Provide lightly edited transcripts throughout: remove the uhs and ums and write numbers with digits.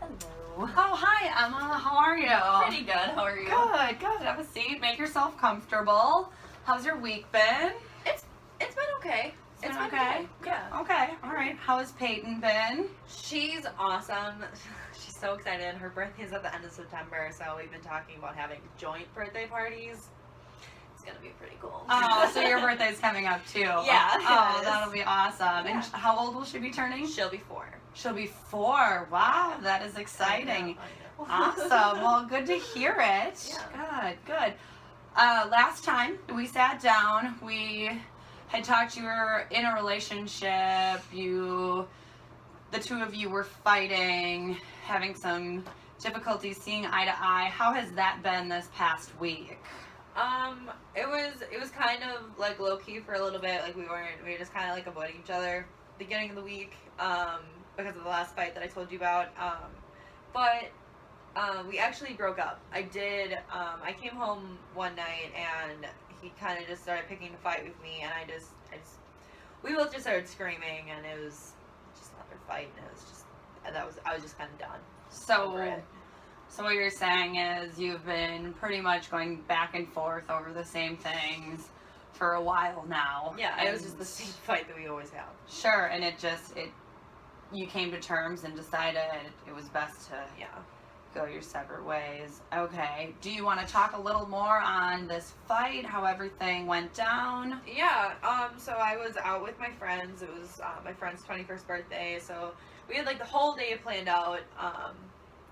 Hello. Oh, hi, Emma. How are you? Pretty good. How are you? Good. Have a seat. Make yourself comfortable. How's your week been? It's been okay. It's been okay? Good. Yeah. Okay. All right. How has Peyton been? She's awesome. She's so excited. Her birthday's at the end of September, so we've been talking about having joint birthday parties. It's gonna be pretty cool. Oh, so your birthday's coming up too. Yeah. Oh, that'll be awesome. Yeah. And how old will she be turning? She'll be 4. She'll be 4. Wow, that is exciting. I know. Awesome. Well, good to hear it. Yeah. Good. Last time we sat down, we had talked. You were in a relationship. The two of you were fighting, having some difficulties seeing eye to eye. How has that been this past week? It was kind of like low key for a little bit. Like we were just kind of like avoiding each other beginning of the week because of the last fight that I told you about. But we actually broke up. I came home one night and he kind of just started picking a fight with me, and we both just started screaming, and it was just another fight, and I was just kind of done. over it. So what you're saying is you've been pretty much going back and forth over the same things for a while now. Yeah, it was just the same fight that we always have. Sure, and you came to terms and decided it was best to go your separate ways. Okay. Do you want to talk a little more on this fight, how everything went down? Yeah, so I was out with my friends. It was my friend's 21st birthday, so we had like the whole day planned out.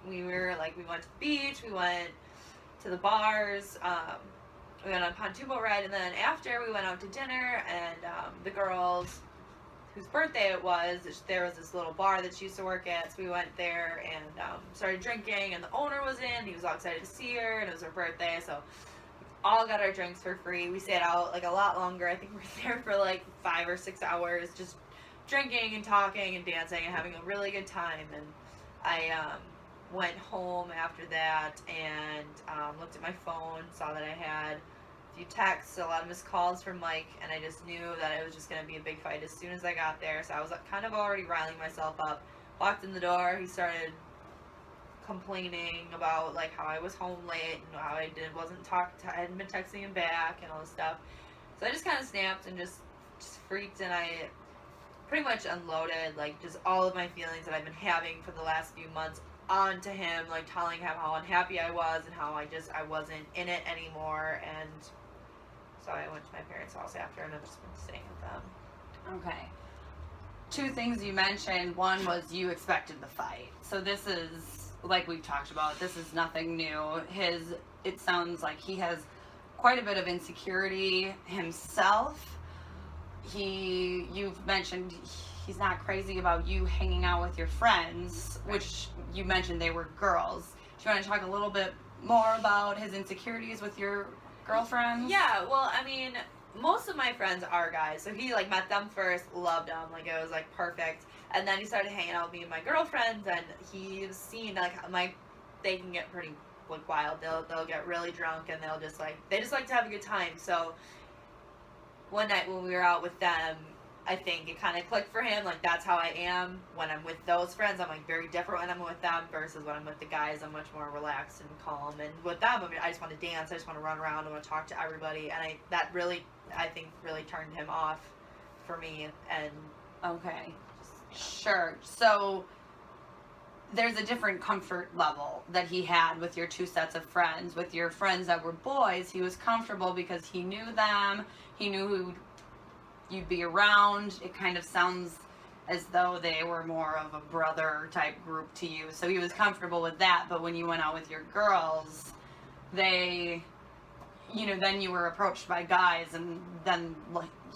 We went to the beach, we went to the bars, we went on a pontoon boat ride, and then after we went out to dinner, and the girls whose birthday it was, there was this little bar that she used to work at, so we went there and started drinking, and the owner was in. He was all excited to see her, and it was her birthday, so we all got our drinks for free. We stayed out like a lot longer. I think we were there for like 5 or 6 hours, just drinking and talking and dancing and having a really good time. And I went home after that and looked at my phone, saw that I had a few texts, a lot of missed calls from Mike, and I just knew that it was just going to be a big fight as soon as I got there. So I was kind of already riling myself up. Walked in the door, he started complaining about like how I was home late and how I hadn't been texting him back and all this stuff. So I just kind of snapped and just freaked, and I pretty much unloaded like just all of my feelings that I've been having for the last few months onto him, like telling him how unhappy I was and how I wasn't in it anymore. And so I went to my parents' house after, and I've just been staying with them. Okay. 2 things you mentioned. One was you expected the fight. So this is, like we've talked about, this is nothing new. It sounds like he has quite a bit of insecurity himself. You've mentioned he's not crazy about you hanging out with your friends, which you mentioned they were girls. Do you want to talk a little bit more about his insecurities with your girlfriends? Yeah, well, I mean, most of my friends are guys, so he like met them first, loved them, like it was like perfect, and then he started hanging out with me and my girlfriends, and he's seen like they can get pretty like wild. They'll get really drunk, and they just like to have a good time. So one night when we were out with them, I think it kind of clicked for him. Like, that's how I am when I'm with those friends. I'm like very different when I'm with them versus when I'm with the guys. I'm much more relaxed and calm. And with them, I mean, I just want to dance. I just want to run around. I want to talk to everybody. And that really turned him off for me. And okay, sure. So there's a different comfort level that he had with your 2 sets of friends. With your friends that were boys, he was comfortable because he knew them. He knew who you'd be around. It kind of sounds as though they were more of a brother type group to you, so he was comfortable with that. But when you went out with your girls, then you were approached by guys, and then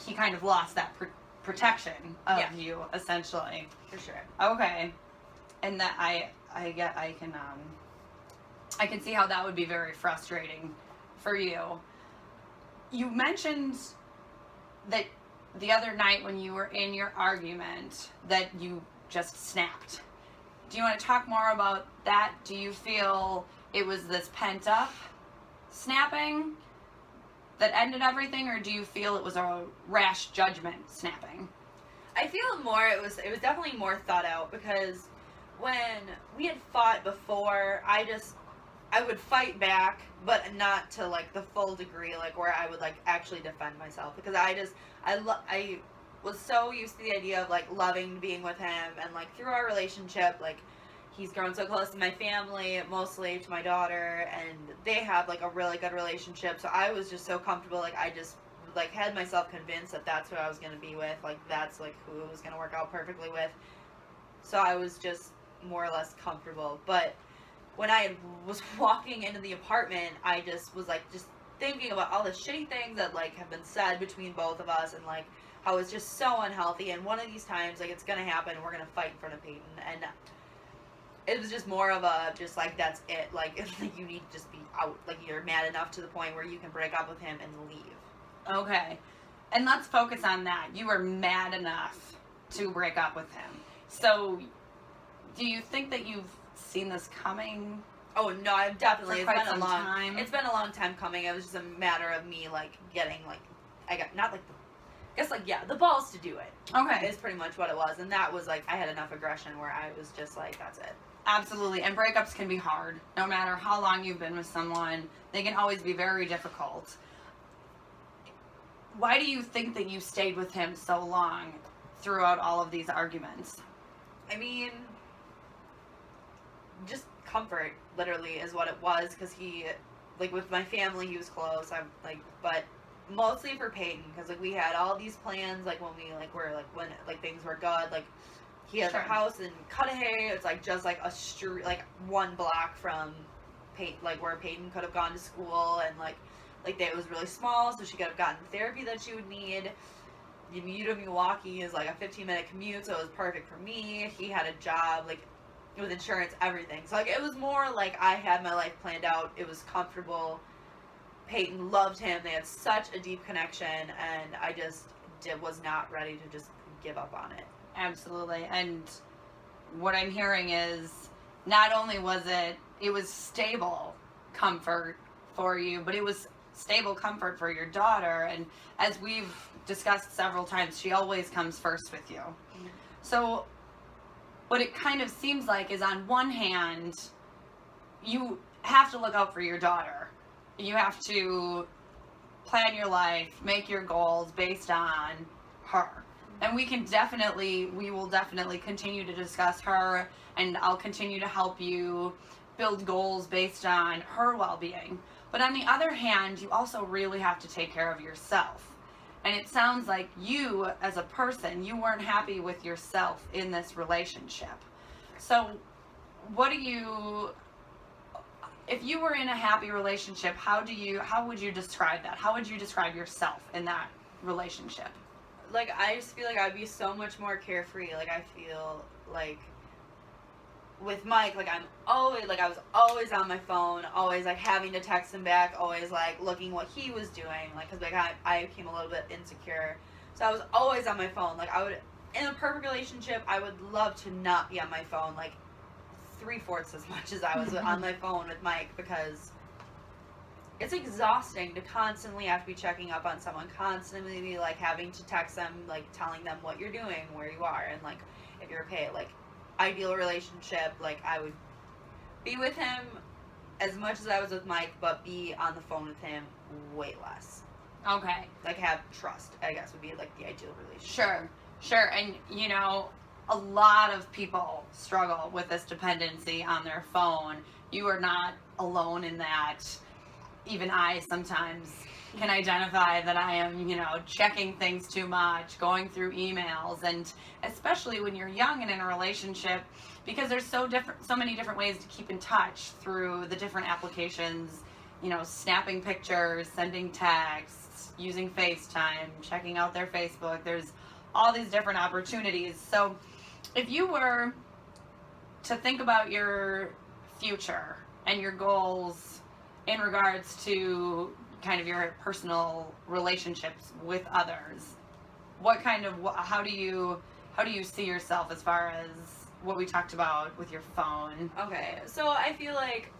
he kind of lost that protection of you, essentially. For sure. Okay. And that I can see how that would be very frustrating for you. You mentioned that the other night when you were in your argument that you just snapped. Do you want to talk more about that? Do you feel it was this pent up snapping that ended everything, or do you feel it was a rash judgment snapping? I feel more it was definitely more thought out, because when we had fought before, I would fight back, but not to like the full degree, like where I would like actually defend myself, because I was so used to the idea of like loving being with him, and like through our relationship, like he's grown so close to my family, mostly to my daughter, and they have like a really good relationship. So I was just so comfortable, like I just like had myself convinced that that's who I was gonna be with, like that's like who it was gonna work out perfectly with. So I was just more or less comfortable. But when I was walking into the apartment, I just was like just thinking about all the shitty things that like have been said between both of us, and like how it's just so unhealthy. And one of these times, like it's gonna happen, we're gonna fight in front of Peyton, and it was just more of a just like that's it. Like you need to just be out. Like you're mad enough to the point where you can break up with him and leave. Okay. And let's focus on that. You were mad enough to break up with him. So, do you think that you've seen this coming? Oh no, I've definitely. For quite some time. It's been a long time coming. It was just a matter of me like getting like I got not like I guess like yeah the balls to do it. Okay. Is pretty much what it was, and that was like I had enough aggression where I was just like that's it. Absolutely. And breakups can be hard. No matter how long you've been with someone, they can always be very difficult. Why do you think that you stayed with him so long throughout all of these arguments? I mean, just comfort, literally, is what it was. Because he, like, with my family, he was close. I'm like, but mostly for Peyton, because like we had all these plans, like when we like were like when like things were good, like he has Sure. a house in Cudahy. It's like just like a street, like one block from Peyton, like where Peyton could have gone to school, and like it was really small, so she could have gotten the therapy that she would need. Milwaukee is like a 15-minute commute, so it was perfect for me. He had a job, like with insurance, everything. So like it was more like I had my life planned out. It was comfortable. Peyton loved him. They had such a deep connection, and I just was not ready to just give up on it. Absolutely. And what I'm hearing is not only was it was stable comfort for you, but it was stable comfort for your daughter. And as we've discussed several times, she always comes first with you. Mm-hmm. So what it kind of seems like is, on one hand, you have to look out for your daughter. You have to plan your life, make your goals based on her. And we will definitely continue to discuss her, and I'll continue to help you build goals based on her well-being. But on the other hand, you also really have to take care of yourself. And it sounds like you, as a person, you weren't happy with yourself in this relationship. So if you were in a happy relationship, how would you describe that? How would you describe yourself in that relationship? Like, I just feel like I'd be so much more carefree. Like, I feel like with Mike, like I was always on my phone, always like having to text him back, always like looking what he was doing, like because like I became a little bit insecure, so I was always on my phone. Like I would, in a perfect relationship, I would love to not be on my phone like 3/4 as much as I was on my phone with Mike, because it's exhausting to constantly have to be checking up on someone, constantly be like having to text them, like telling them what you're doing, where you are, and like if you're okay. Like ideal relationship, like I would be with him as much as I was with Mike, but be on the phone with him way less. Okay. Like have trust, I guess, would be like the ideal relationship. Sure. And a lot of people struggle with this dependency on their phone. You are not alone in that. Even I sometimes can identify that I am, checking things too much, going through emails, and especially when you're young and in a relationship, because there's so many different ways to keep in touch through the different applications, snapping pictures, sending texts, using FaceTime, checking out their Facebook. There's all these different opportunities. So if you were to think about your future and your goals in regards to kind of your personal relationships with others, how do you see yourself as far as what we talked about with your phone? Okay, so I feel like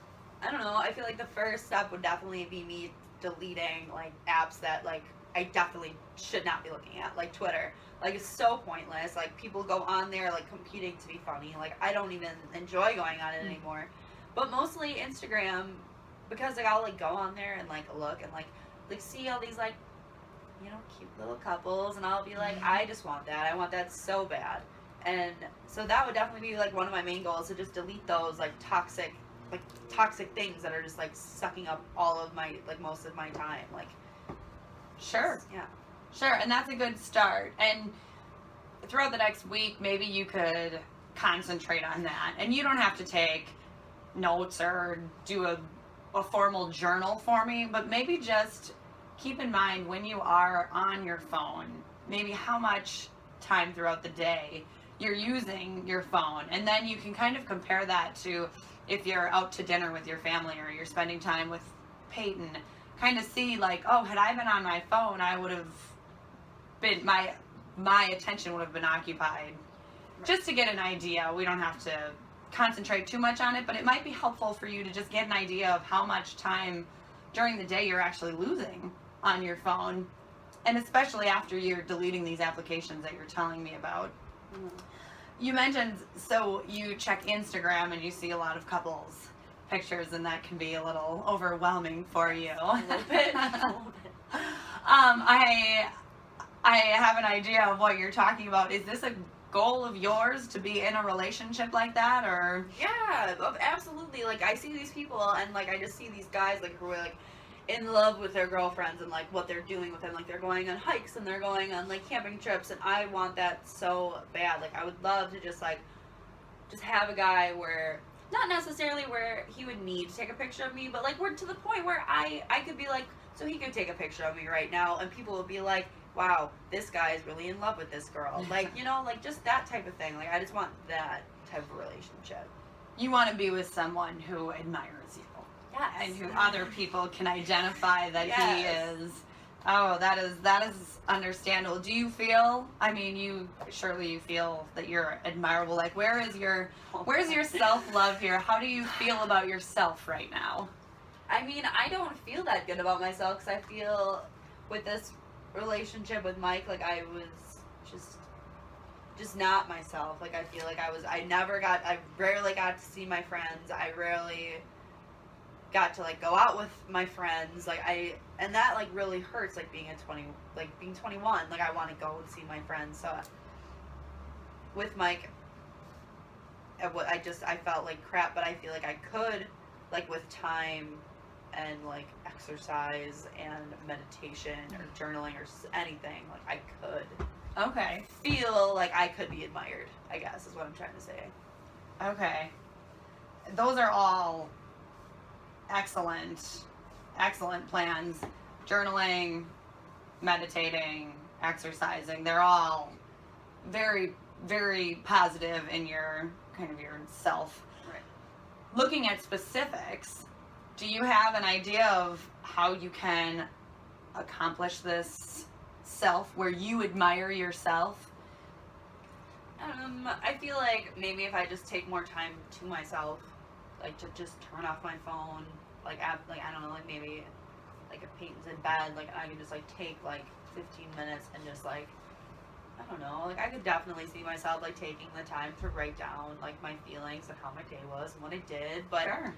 the first step would definitely be me deleting like apps that like I definitely should not be looking at, like Twitter. Like, it's so pointless. Like, people go on there, like, competing to be funny. Like, I don't even enjoy going on it anymore. But mostly Instagram, because, like, I'll, like, go on there and, like, look and, like, see all these, like, you know, cute little couples, and I'll be like, I just want that. I want that so bad. And so that would definitely be, like, one of my main goals, to just delete those, like, toxic things that are just, like, sucking up all of my, like, most of my time. Like, Sure. yeah. Sure, and that's a good start. And throughout the next week, maybe you could concentrate on that. And you don't have to take notes or do a formal journal for me, but maybe just keep in mind when you are on your phone, maybe how much time throughout the day you're using your phone. And then you can kind of compare that to if you're out to dinner with your family or you're spending time with Peyton. Kind of see, like, oh, had I been on my phone, I would have been, my attention would have been occupied. Right. Just to get an idea. We don't have to concentrate too much on it, but it might be helpful for you to just get an idea of how much time during the day you're actually losing on your phone, and especially after you're deleting these applications that you're telling me about. You mentioned, so you check Instagram and you see a lot of couples pictures, and that can be a little overwhelming for you. A little bit. I have an idea of what you're talking about. Is this a goal of yours to be in a relationship like that, or? Yeah, absolutely. Like, I see these people, and, like, I just see these guys, like, who are, like, in love with their girlfriends, and, like, what they're doing with them. Like, they're going on hikes, and they're going on, like, camping trips, and I want that so bad. Like, I would love to just have a guy where, not necessarily where he would need to take a picture of me, but, like, we're to the point where I could be like, so he could take a picture of me right now, and people would be like, wow, this guy is really in love with this girl. Like, you know, like, just that type of thing. Like, I just want that type of relationship. You want to be with someone who admires you. Yes. And who other people can identify that Yes. he is. Oh, that is understandable. Do you feel, I mean, surely you feel that you're admirable. Like, where's your self-love here? How do you feel about yourself right now? I mean, I don't feel that good about myself, because I feel with this relationship with Mike, like, I was just not myself. Like, I feel like I rarely got to see my friends. I rarely got to, like, go out with my friends. Like, and that, like, really hurts, like, being 21. Like, I want to go and see my friends. So with Mike, I felt like crap, but I feel like I could, like, with time and, like, exercise and meditation or journaling or anything, like, I could Okay. feel like I could be admired, I guess, is what I'm trying to say. Okay. Those are all excellent plans. Journaling, meditating, exercising, they're all very, very positive in your kind of your self. Right. Looking at specifics, do you have an idea of how you can accomplish this self where you admire yourself? I feel like maybe if I just take more time to myself, like, to just turn off my phone, like, I don't know, like, maybe, like, if Peyton's in bed, like, I can just, like, take, like, 15 minutes and just, like, I don't know, like, I could definitely see myself, like, taking the time to write down, like, my feelings and how my day was and what I did, but, Sure.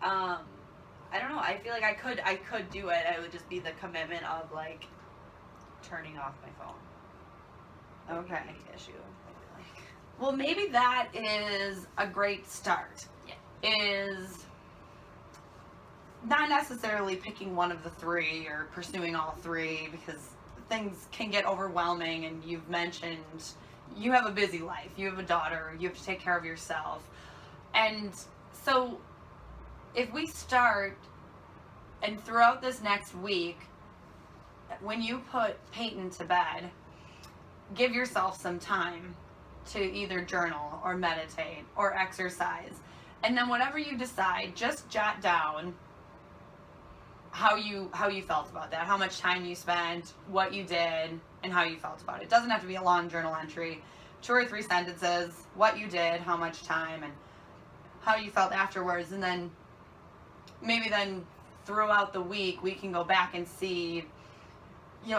I don't know, I feel like I could do it. It would just be the commitment of, like, turning off my phone. Okay. Issue, I feel like. Well, maybe that is a great start. Yeah. Is not necessarily picking one of the three or pursuing all three, because things can get overwhelming, and you've mentioned you have a busy life, you have a daughter, you have to take care of yourself. And so if we start, and throughout this next week, when you put Peyton to bed, give yourself some time to either journal or meditate or exercise. And then whatever you decide, just jot down how you felt about that, how much time you spent, what you did, and how you felt about it. It doesn't have to be a long journal entry. 2 or 3 sentences, what you did, how much time, and how you felt afterwards. And then maybe throughout the week we can go back and see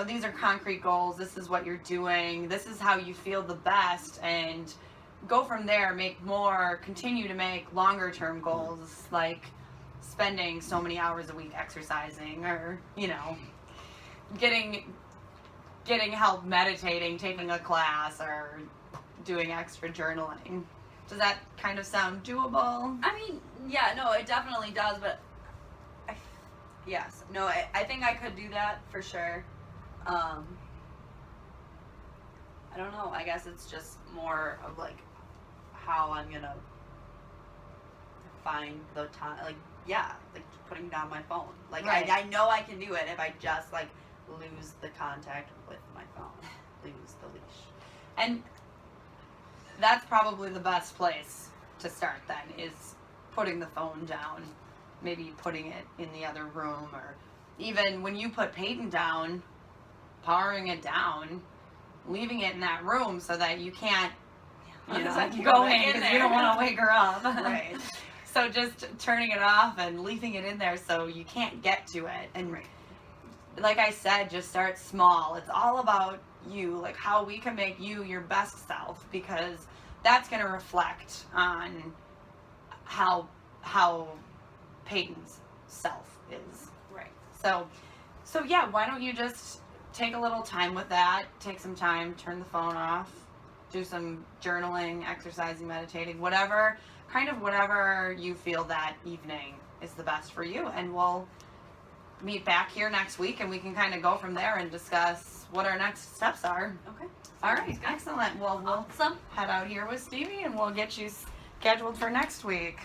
these are concrete goals. This is what you're doing. This is how you feel the best, and go from there. Continue to make longer term goals, like spending so many hours a week exercising, or getting help meditating, taking a class, or doing extra journaling. Does that kind of sound doable? I mean, yeah, no, it definitely does, but I think I could do that for sure. I don't know. I guess it's just more of like how I'm gonna find the time. Like putting down my phone. Like Right. I know I can do it if I just like lose the contact with my phone, lose the leash. And that's probably the best place to start then, is putting the phone down. Maybe putting it in the other room, or even when you put Peyton down, powering it down, leaving it in that room so that you can't, go in because you don't want to wake her up. Right. So just turning it off and leaving it in there so you can't get to it. And Right. like I said, just start small. It's all about you, like how we can make you your best self, because that's going to reflect on how Peyton's self is. Right. So yeah, why don't you just take a little time with that, take some time, turn the phone off, do some journaling, exercising, meditating, whatever you feel that evening is the best for you, and we'll meet back here next week and we can kind of go from there and discuss what our next steps are. Okay. All right, excellent. Well, we'll Awesome. head out here with Stevie and we'll get you scheduled for next week.